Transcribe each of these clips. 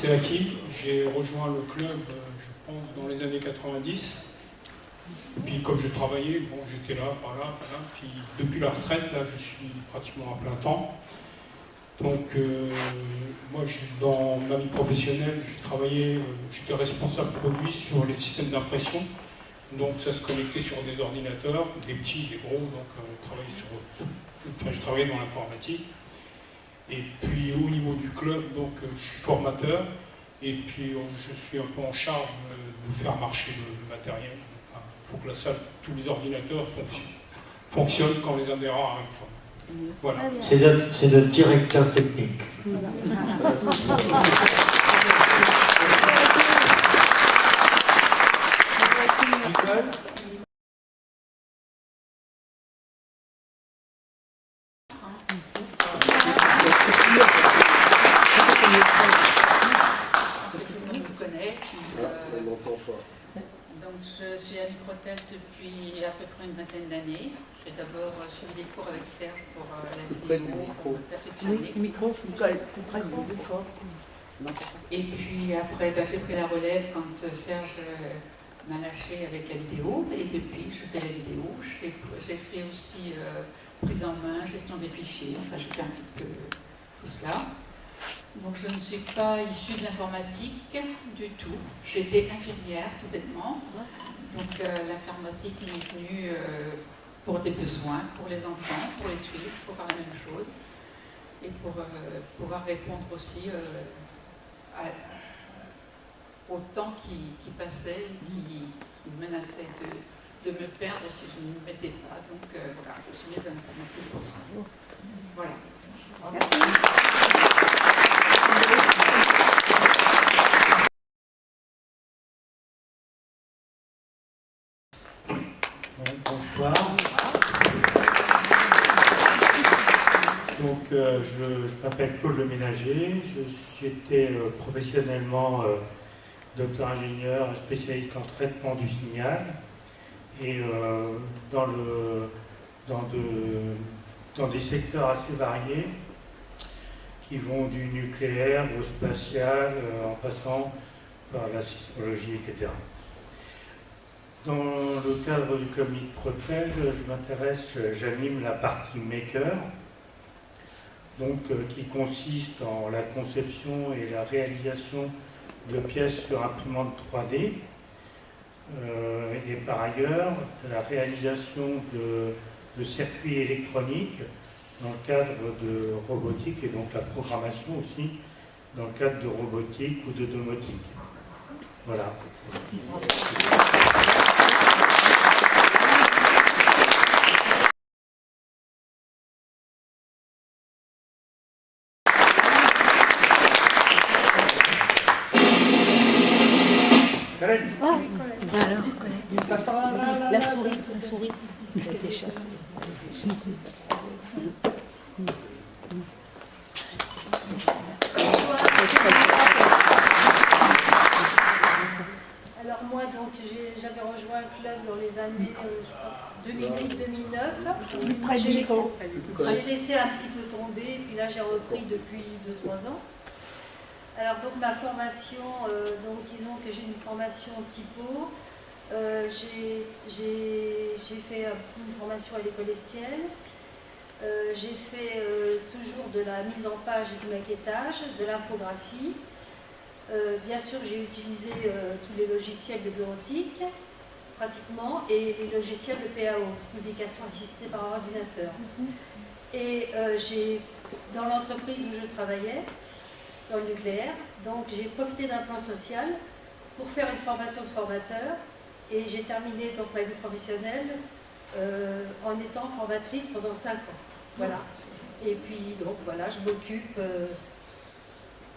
c'est acquis. J'ai rejoint le club, je pense, dans les années 90. Puis comme je travaillais, bon, j'étais là, par là. Puis depuis la retraite, là, je suis pratiquement à plein temps. Donc moi, dans ma vie professionnelle, j'ai travaillé, j'étais responsable produit sur les systèmes d'impression. Donc ça se connectait sur des ordinateurs, des petits, des gros. Donc on travaillait je travaillais dans l'informatique. Et puis au niveau du club, donc je suis formateur. Et puis je suis un peu en charge de faire marcher le matériel. Il faut que la salle, tous les ordinateurs fonctionnent quand les adhérents arrivent. Voilà. C'est notre directeur technique. Donc je suis à Microtel depuis à peu près une vingtaine d'années. J'ai d'abord suivi des cours avec Serge pour la vidéo, pour me perfectionner. Et puis après, j'ai pris la relève quand Serge m'a lâché avec la vidéo. Et depuis, je fais la vidéo. J'ai fait aussi prise en main, gestion des fichiers. Enfin, je fais un petit peu tout cela. Donc je ne suis pas issue de l'informatique du tout. J'étais infirmière tout bêtement. Donc l'informatique m'est venue pour des besoins, pour les enfants, pour les suivre, pour faire la même chose. Et pour pouvoir répondre aussi au temps qui passait, qui menaçait de me perdre si je ne me mettais pas. Donc voilà, je suis mise à l'informatique pour ça. Voilà. Merci. Bonsoir. Donc, je m'appelle Claude Le Ménager. J'étais professionnellement docteur ingénieur spécialiste en traitement du signal et dans des secteurs assez variés qui vont du nucléaire au spatial en passant par la sismologie, etc. Dans le cadre du club Microtel, j'anime la partie maker, donc qui consiste en la conception et la réalisation de pièces sur imprimante 3D, et par ailleurs la réalisation de circuits électroniques dans le cadre de robotique et donc la programmation aussi dans le cadre de robotique ou de domotique. Voilà. Alors, la souris. Des choses. Alors moi, donc, j'avais rejoint le club dans les années 2008-2009. J'ai laissé un petit peu tomber, puis là j'ai repris depuis 2-3 ans. Alors donc ma formation, donc disons que j'ai une formation typo. J'ai fait une formation à l'école Estienne. J'ai fait toujours de la mise en page et du maquettage, de l'infographie. Bien sûr, j'ai utilisé tous les logiciels de bureautique, pratiquement, et les logiciels de PAO, publication assistée par ordinateur. Et dans l'entreprise où je travaillais, dans le nucléaire, donc j'ai profité d'un plan social pour faire une formation de formateur. Et j'ai terminé donc ma vie professionnelle en étant formatrice pendant 5 ans. Voilà. Et puis donc voilà, je m'occupe,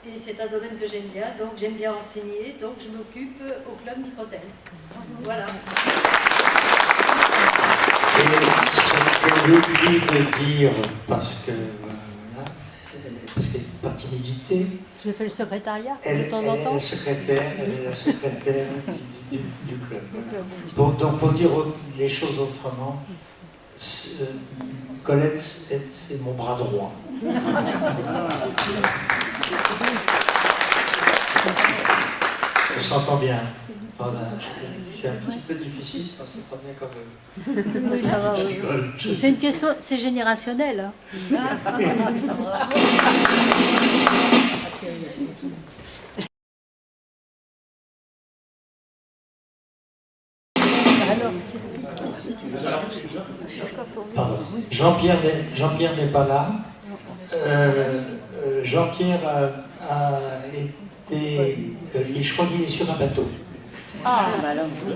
et c'est un domaine que j'aime bien, donc j'aime bien enseigner, donc je m'occupe au club Microtel. Voilà. Et j'ai oublié de dire, parce qu'il y a une timidité. Je fais le secrétariat de temps en temps. Elle est la secrétaire du club. Donc pour dire les choses autrement, Colette, c'est mon bras droit. On s'entend bien. C'est un petit peu difficile, on s'entend bien quand même. Oui, ça va, Je oui. rigole. C'est une question, c'est générationnel. Hein. Alors, Pardon. Jean-Pierre n'est pas là. Jean-Pierre a été... je crois qu'il est sur un bateau.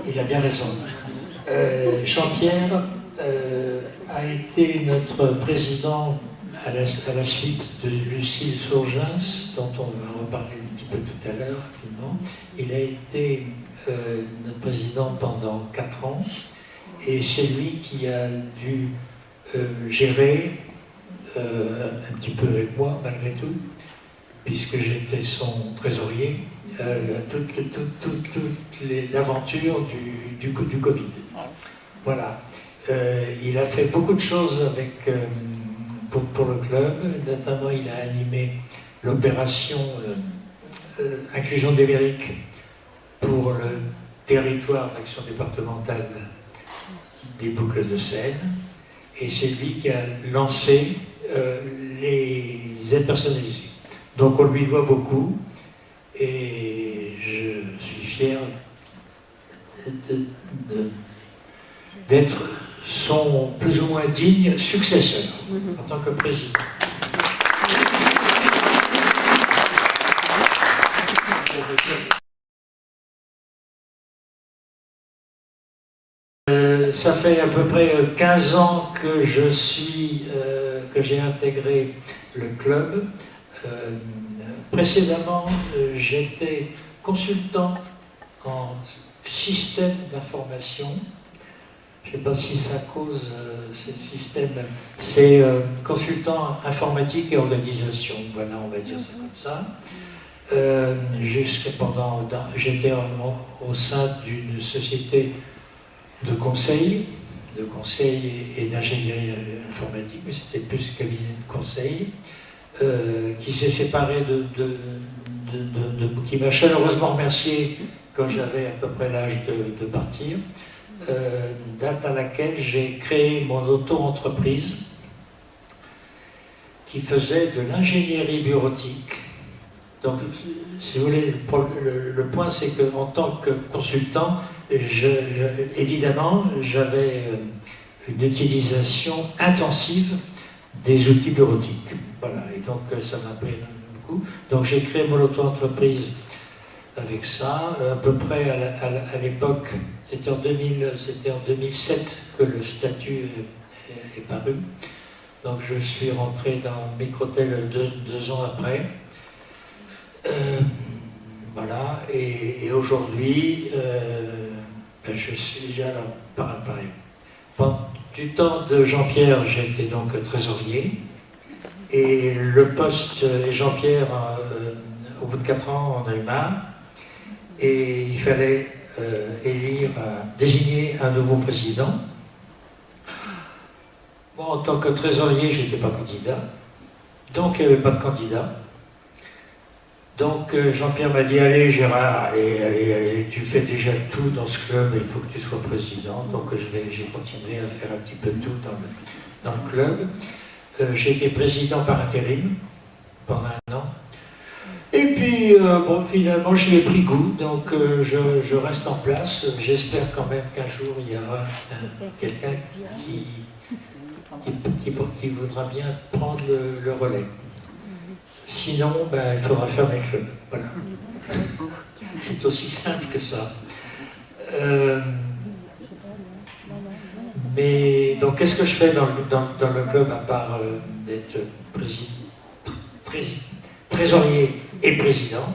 Il a bien raison. Jean-Pierre a été notre président à la suite de Lucile Saurgens, dont on va reparler un petit peu tout à l'heure, finalement. Il a été notre président pendant 4 ans, et c'est lui qui a dû gérer, un petit peu avec moi malgré tout, puisque j'étais son trésorier, toute l'aventure du Covid. Voilà. Il a fait beaucoup de choses avec, pour le club, notamment il a animé l'opération Inclusion numérique pour le territoire d'action départementale des Boucles de Seine, et c'est lui qui a lancé les aides personnalisées. Donc on lui doit beaucoup, et je suis fier d'être son plus ou moins digne successeur en tant que président. Ça fait à peu près 15 ans que que j'ai intégré le club. Précédemment, j'étais consultant en système d'information. Je ne sais pas si ça cause ce système. C'est consultant informatique et organisation. Voilà, on va dire ça comme ça. J'étais au sein d'une société de conseil et d'ingénierie informatique, mais c'était plus cabinet de conseil, qui s'est séparé qui m'a chaleureusement remercié quand j'avais à peu près l'âge de partir, date à laquelle j'ai créé mon auto-entreprise qui faisait de l'ingénierie bureautique. Donc, si vous voulez, le point c'est qu'en tant que consultant, évidemment, j'avais une utilisation intensive des outils bureautiques. Voilà, et donc ça m'a pris beaucoup. Donc j'ai créé mon auto-entreprise avec ça, à peu près à l'époque, c'était en 2007 que le statut est paru. Donc je suis rentré dans Microtel 2 ans après. Voilà, et aujourd'hui, je suis déjà là, pareil. Pendant du temps de Jean-Pierre, j'étais donc trésorier, et le poste, et Jean-Pierre, au bout de 4 ans, on a eu marre, et il fallait désigner un nouveau président. Moi, en tant que trésorier, je n'étais pas candidat, donc il n'y avait pas de candidat. Donc Jean-Pierre m'a dit, allez Gérard, allez, tu fais déjà tout dans ce club, il faut que tu sois président. Donc j'ai continué à faire un petit peu tout dans le club. J'ai été président par intérim pendant 1 an. Et puis, finalement, j'y ai pris goût, donc je reste en place. J'espère quand même qu'un jour, il y aura quelqu'un qui voudra bien prendre le relais. Sinon, il faudra fermer le club. Voilà. C'est aussi simple que ça. Mais donc, qu'est-ce que je fais dans le club à part d'être trésorier et président?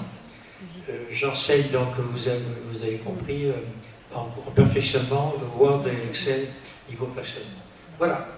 J'enseigne donc, vous avez compris, en perfectionnement, Word et Excel niveau perfectionnement. Voilà.